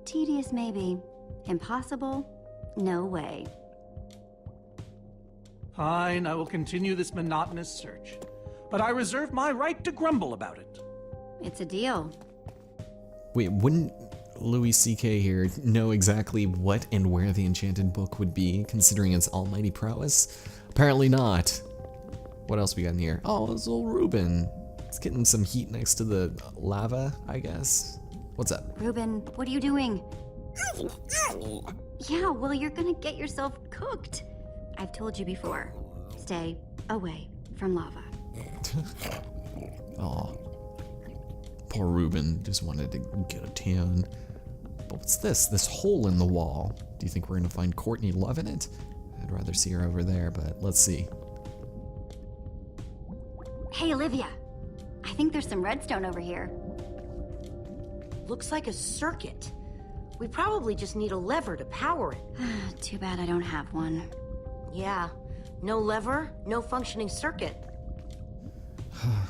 Tedious, maybe. Impossible? No way. Fine, I will continue this monotonous search. But I reserve my right to grumble about it. It's a deal. Wait, wouldn't Louis C.K. here know exactly what and where the enchanted book would be, considering its almighty prowess? Apparently not. What else we got in here? Oh, it's old Reuben. It's getting some heat next to the lava, I guess. What's up? Reuben, what are you doing? Yeah, well, you're gonna get yourself cooked. I've told you before. Stay away from lava. Aw. Poor Reuben just wanted to get a tan. But what's this? This hole in the wall. Do you think we're gonna find Courtney Love in it? I'd rather see her over there, but let's see. Hey, Olivia. I think there's some redstone over here. Looks like a circuit. We probably just need a lever to power it. Too bad I don't have one. Yeah, no lever, no functioning circuit.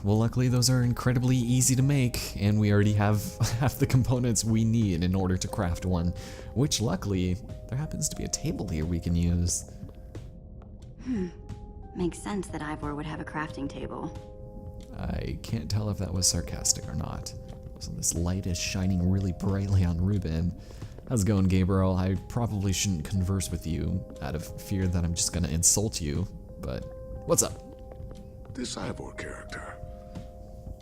Well, luckily those are incredibly easy to make, and we already have half the components we need in order to craft one, which luckily, there happens to be a table here we can use. Makes sense that Ivor would have a crafting table. I can't tell if that was sarcastic or not. So this light is shining really brightly on Reuben. How's it going, Gabriel? I probably shouldn't converse with you out of fear that I'm just gonna insult you, but what's up? This Ivor character.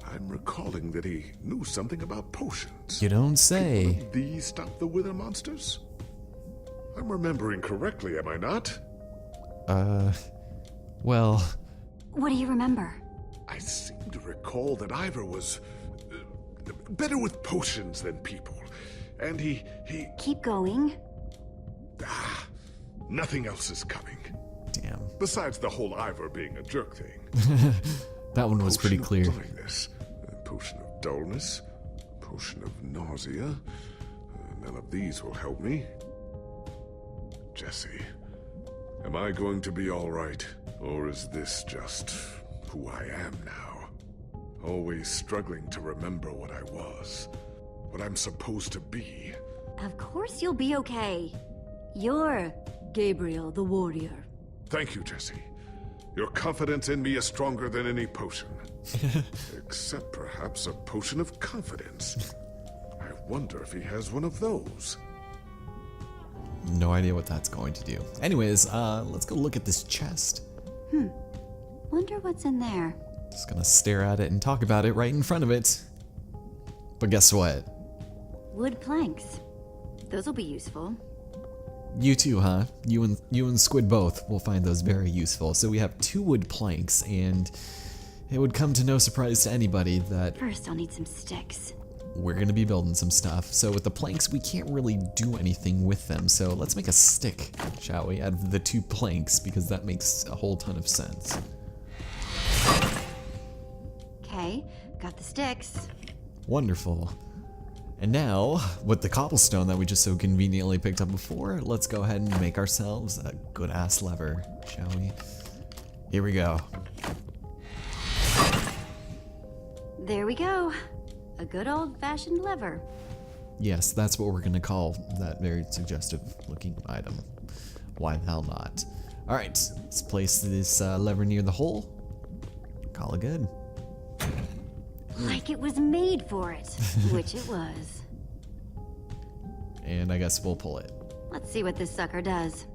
I'm recalling that he knew something about potions. You don't say. Could these stop the wither monsters? I'm remembering correctly, am I not? Well... What do you remember? I seem to recall that Ivor was better with potions than people. And he... Keep going. Nothing else is coming. Damn. Besides the whole Ivor being a jerk thing. That one was pretty clear. Potion of blindness, a potion of dullness, potion of nausea. None of these will help me. Jesse, am I going to be all right? Or is this just who I am now? Always struggling to remember what I was, what I'm supposed to be. Of course you'll be okay. You're Gabriel the warrior. Thank you, Jesse. Your confidence in me is stronger than any potion. Except perhaps a potion of confidence. I wonder if he has one of those. No idea what that's going to do. Anyways, let's go look at this chest. Wonder what's in there. Just gonna stare at it and talk about it right in front of it. But guess what? Wood planks. Those will be useful. You too, huh? You and Squid both will find those very useful. So we have 2 wood planks, and it would come to no surprise to anybody that First, I'll need some sticks. we're gonna be building some stuff. So with the planks, we can't really do anything with them. So let's make a stick, shall we, out of the 2 planks, because that makes a whole ton of sense. Okay, got the sticks. Wonderful. And now, with the cobblestone that we just so conveniently picked up before, let's go ahead and make ourselves a good-ass lever, shall we? Here we go. There we go. A good old-fashioned lever. Yes, that's what we're gonna call that very suggestive-looking item. Why the hell not? Alright, let's place this lever near the hole. Call it good. Like it was made for it, which it was. And I guess we'll pull it. Let's see what this sucker does.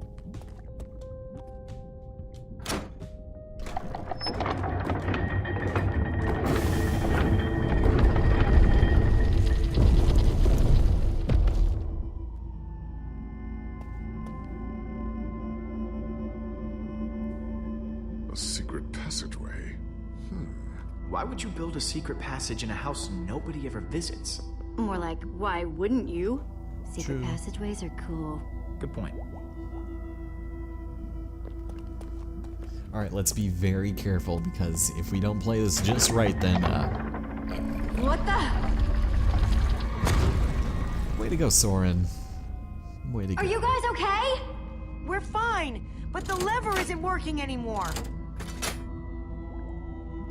A secret passageway. Why would you build a secret passage in a house nobody ever visits? More like, why wouldn't you? Secret True. passageways are cool. Good point. Alright, let's be very careful, because if we don't play this just right, then, What the? way to go, Soren. Way to go. Are you guys okay? We're fine, but the lever isn't working anymore.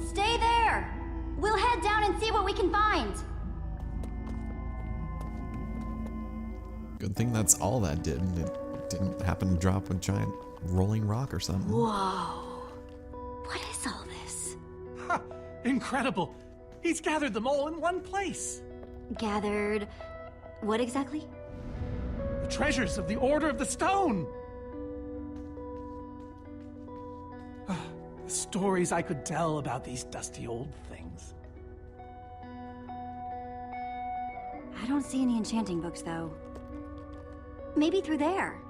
Stay there. We'll head down and see what we can find. Good thing that's all that did. It didn't happen to drop a giant rolling rock or something. Whoa. What is all this? Ha! Incredible! He's gathered them all in one place. Gathered. What exactly? The treasures of the Order of the Stone. The stories I could tell about these dusty old things. I don't see any enchanting books, though. Maybe through there.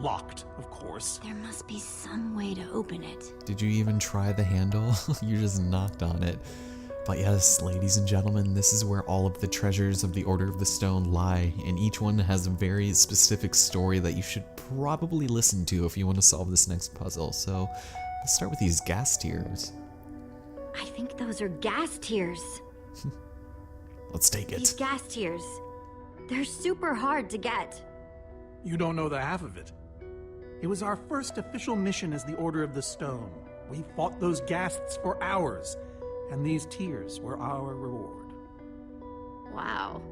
Locked, of course. There must be some way to open it. Did you even try the handle? You just knocked on it. But yes, ladies and gentlemen, this is where all of the treasures of the Order of the Stone lie, and each one has a very specific story that you should probably listen to if you want to solve this next puzzle. So let's start with these gas tiers. I think those are gas tiers. Let's take These it. gas tiers. They're super hard to get. You don't know the half of it. It was our first official mission as the Order of the Stone. We fought those ghasts for hours, and these tears were our reward. Wow.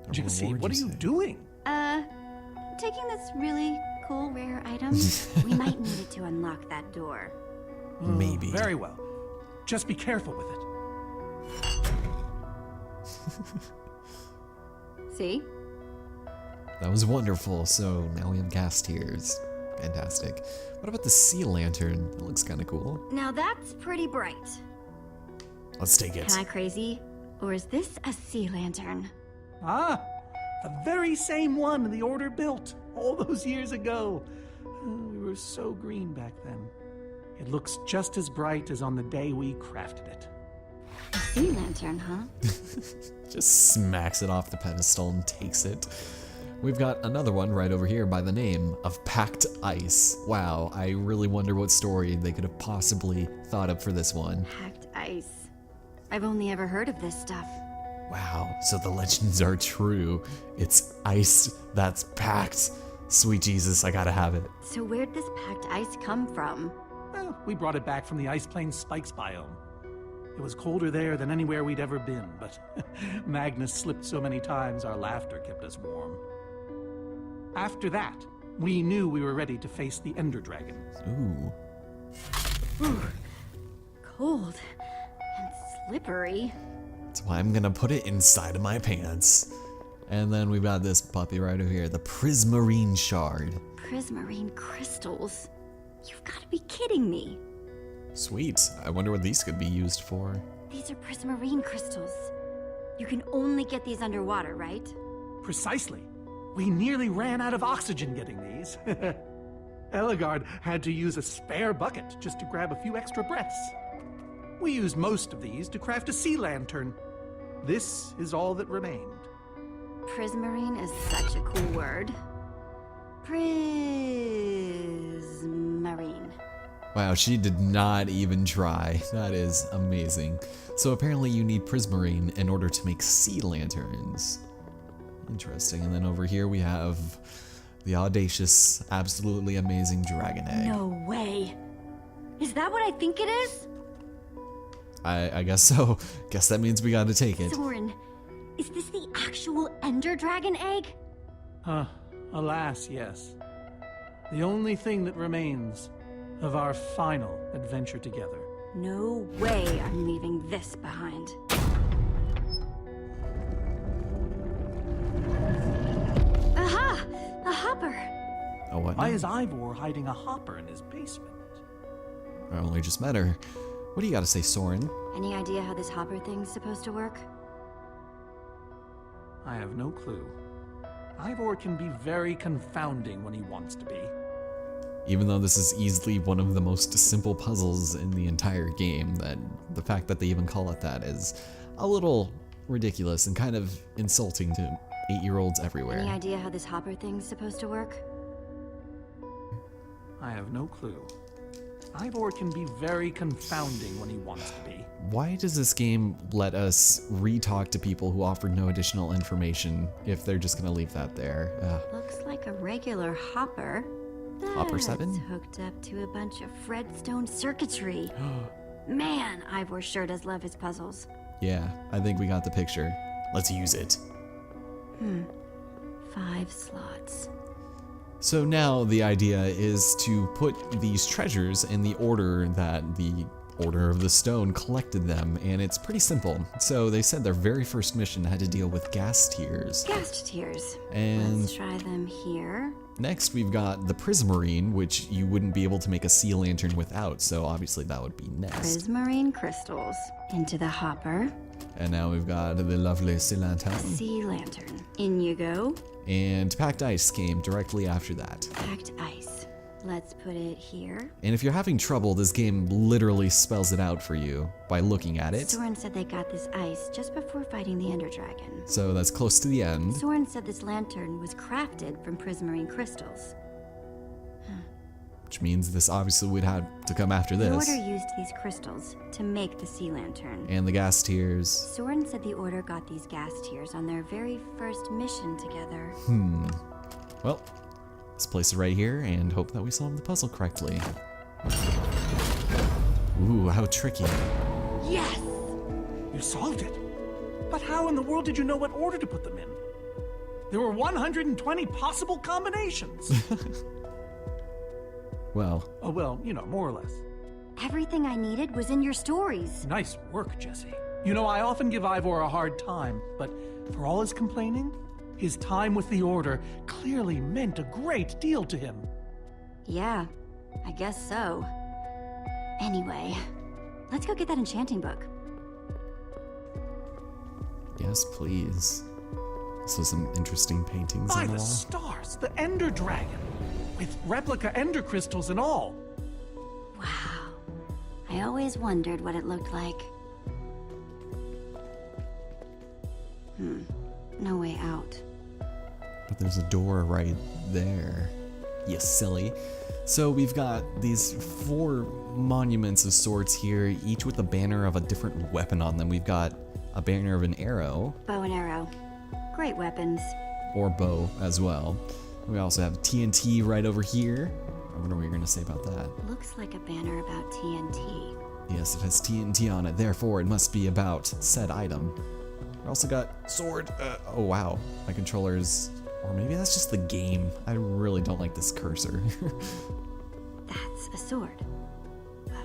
A Jesse, reward, what are you say? doing? Taking this really cool rare item. We might need it to unlock that door. Maybe. Very well. Just be careful with it. See? That was wonderful. So now we have gas tiers. Fantastic. What about the sea lantern? That looks kind of cool. Now that's pretty bright. Let's take it. Am I crazy? Or is this a sea lantern? Ah, the very same one the Order built all those years ago. We were so green back then. It looks just as bright as on the day we crafted it. A sea lantern, huh? Just smacks it off the pedestal and takes it. We've got another one right over here by the name of Packed Ice. Wow, I really wonder what story they could have possibly thought of for this one. Packed ice. I've only ever heard of this stuff. Wow, so the legends are true. It's ice that's packed. Sweet Jesus, I gotta have it. So where'd this packed ice come from? Well, we brought it back from the Ice Plains Spikes biome. It was colder there than anywhere we'd ever been, but Magnus slipped so many times our laughter kept us warm. After that, we knew we were ready to face the Ender Dragon. Ooh, Cold and slippery. that's why I'm gonna put it inside of my pants. And then we've got this puppy right over here, the Prismarine Shard. Prismarine crystals. You've got to be kidding me. Sweet, I wonder what these could be used for. These are prismarine crystals. You can only get these underwater, right? Precisely. We nearly ran out of oxygen getting these. Eligard had to use a spare bucket just to grab a few extra breaths. We used most of these to craft a sea lantern. This is all that remained. Prismarine is such a cool word. Prismarine. Wow, she did not even try. That is amazing. So apparently you need Prismarine in order to make sea lanterns. Interesting. And then over here we have the audacious, absolutely amazing dragon egg. No way. Is that what I think it is? I guess so. Guess that means we gotta take it. Soren, is this the actual Ender Dragon egg? Alas, yes. The only thing that remains of our final adventure together. No way I'm leaving this behind. Aha! A hopper! Oh, what? Why is Ivor hiding a hopper in his basement? I only just met her. What do you gotta say, Soren? Any idea how this hopper thing's supposed to work? I have no clue. Ivor can be very confounding when he wants to be. Even though this is easily one of the most simple puzzles in the entire game, that the fact that they even call it that is a little ridiculous and kind of insulting to 8-year-olds everywhere. Any idea how this hopper thing's supposed to work? I have no clue. Ivor can be very confounding when he wants to be. Why does this game let us re-talk to people who offer no additional information if they're just gonna leave that there? Looks like a regular hopper. Hopper That's 7? hooked up to a bunch of Fredstone circuitry. Man, Ivor sure does love his puzzles. Yeah, I think we got the picture. Let's use it. 5 slots. So now the idea is to put these treasures in the order that the Order of the Stone collected them, and it's pretty simple. So they said their very first mission had to deal with gas tears. Ghast tears. And Let's try them here. next we've got the Prismarine, which you wouldn't be able to make a sea lantern without, so obviously that would be next. Prismarine crystals. Into the hopper. And now we've got the lovely sea lantern. Sea lantern. In you go. And packed ice came directly after that. Packed ice. Let's put it here. And if you're having trouble, this game literally spells it out for you by looking at it. Soren said they got this ice just before fighting the Ender Dragon. So that's close to the end. Soren said this lantern was crafted from prismarine crystals. Which means this obviously would have to come after The this. Order used these crystals to make the sea lantern. And the gas tears. Soren said the Order got these gas tears on their very first mission together. Well, let's place it right here and hope that we solve the puzzle correctly. Ooh, how tricky. Yes! You solved it. But how in the world did you know what order to put them in? There were 120 possible combinations. Well, Oh, well, you know, more or less. Everything I needed was in your stories. Nice work, Jesse. You know, I often give Ivor a hard time, but for all his complaining, his time with the Order clearly meant a great deal to him. Yeah, I guess so. Anyway, let's go get that enchanting book. yes, please. So some interesting paintings By on the the wall. stars, the Ender Dragon, with replica Ender crystals and all. Wow. I always wondered what it looked like. No way out. But there's a door right there. You silly. So we've got these 4 monuments of sorts here, each with a banner of a different weapon on them. We've got a banner of an arrow, Bow and arrow. Great weapons. or bow as well. We also have TNT right over here. I wonder what you're going to say about that. Looks like a banner about TNT. Yes, it has TNT on it, therefore it must be about said item. We also got sword. Oh wow, my controller's... Or maybe that's just the game. I really don't like this cursor. That's a sword. Well,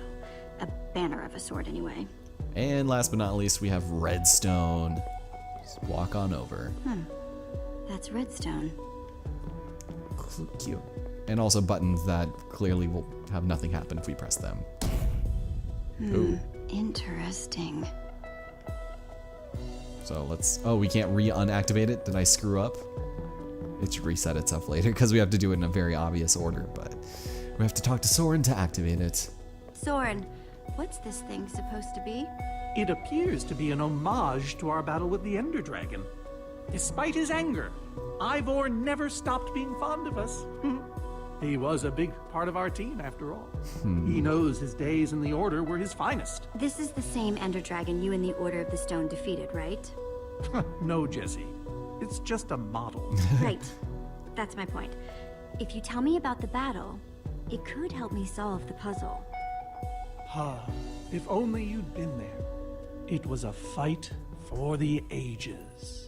a banner of a sword anyway. And last but not least, we have redstone. Just walk on over. That's redstone. Cute. And also buttons that clearly will have nothing happen if we press them. Ooh. Interesting. So let's... Oh, we can't re-unactivate it? Did I screw up? It should reset itself later because we have to do it in a very obvious order, but we have to talk to Soren to activate it. Soren, what's this thing supposed to be? It appears to be an homage to our battle with the Ender Dragon. Despite his anger, Ivor never stopped being fond of us. He was a big part of our team, after all. He knows his days in the Order were his finest. This is the same Ender Dragon you and the Order of the Stone defeated, right? No, Jesse. It's just a model. Right. That's my point. If you tell me about the battle, it could help me solve the puzzle. If only you'd been there. It was a fight for the ages.